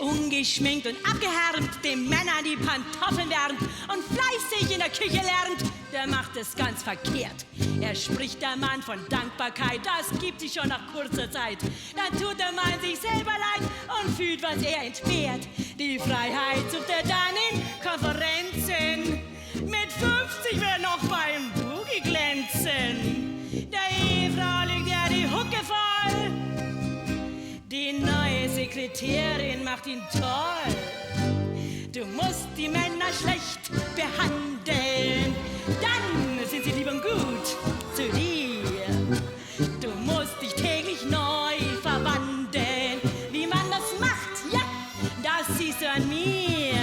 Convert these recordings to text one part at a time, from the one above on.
ungeschminkt und abgehärmt, dem Männern die Pantoffeln wärmt und fleißig in der Küche lernt, der macht es ganz verkehrt. Er spricht der Mann von Dankbarkeit, das gibt sich schon nach kurzer Zeit. Dann tut der Mann sich selber leid und fühlt, was er entbehrt. Die Freiheit sucht er dann in Konferenzen. Mit 50 will er noch beim Boogie glänzen. Der Ehefrau legt er die Hucke voll. Die neue Sekretärin macht ihn toll. Du musst die Männer schlecht behandeln, dann sind sie lieb und gut zu dir. Du musst dich täglich neu verwandeln. Wie man das macht, ja, das siehst du an mir.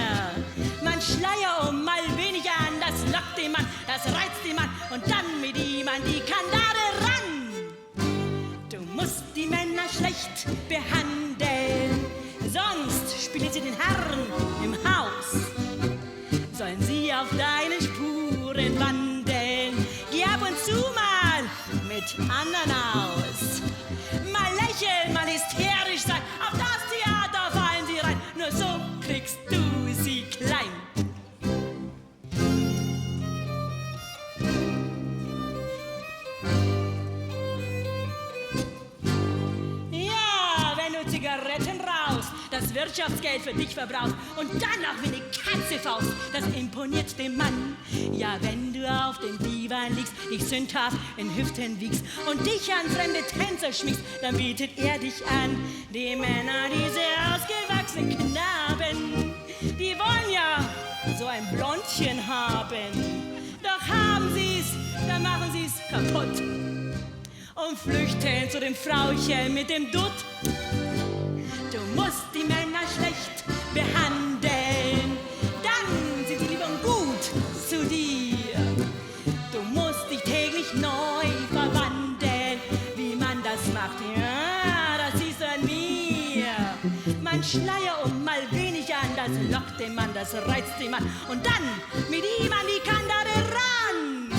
Man Schleier um mal wenig an, das lockt den Mann, das reizt den Mann und dann mit ihm an die Kandare ran. Du musst die Männer schlecht behandeln, sonst spielen sie den Herrn im Haus. Sollen sie auf deinen Spuren wandeln, geh ab und zu mal mit anderen aus. Mal lächeln, mal hysterisch sein, auf das Theater fallen sie rein, nur so kriegst du sie klein. Zigaretten rauchst, das Wirtschaftsgeld für dich verbrauchst und dann noch wie eine Katze faust, das imponiert dem Mann. Ja, wenn du auf den Divan liegst, dich sündhaft in Hüften wiegst und dich an fremde Tänzer schmiegst, dann bietet er dich an. Die Männer, diese ausgewachsenen Knaben, die wollen ja so ein Blondchen haben. Doch haben sie's, dann machen sie's kaputt und flüchten zu dem Frauchen mit dem Dutt. Du musst die Männer schlecht behandeln, dann sind sie lieb und gut zu dir. Du musst dich täglich neu verwandeln, wie man das macht, ja, das siehst du an mir. Man Schleier um mal wenig an, das lockt den Mann, das reizt den Mann und dann mit ihm an die Kandare ran.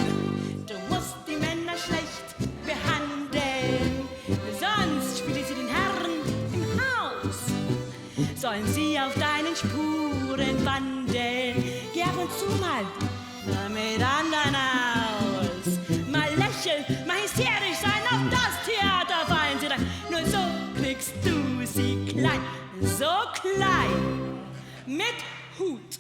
Du musst die Männer schlecht behandeln, sonst spielen sie den Herrn im Haus. Sollen sie auf deinen Spuren wandeln, geh ab und zu mal mit anderen aus. Mal lächeln, mal hysterisch sein, auf das Theater fallen sie rein. Nur so kriegst du sie klein, so klein, mit Hut.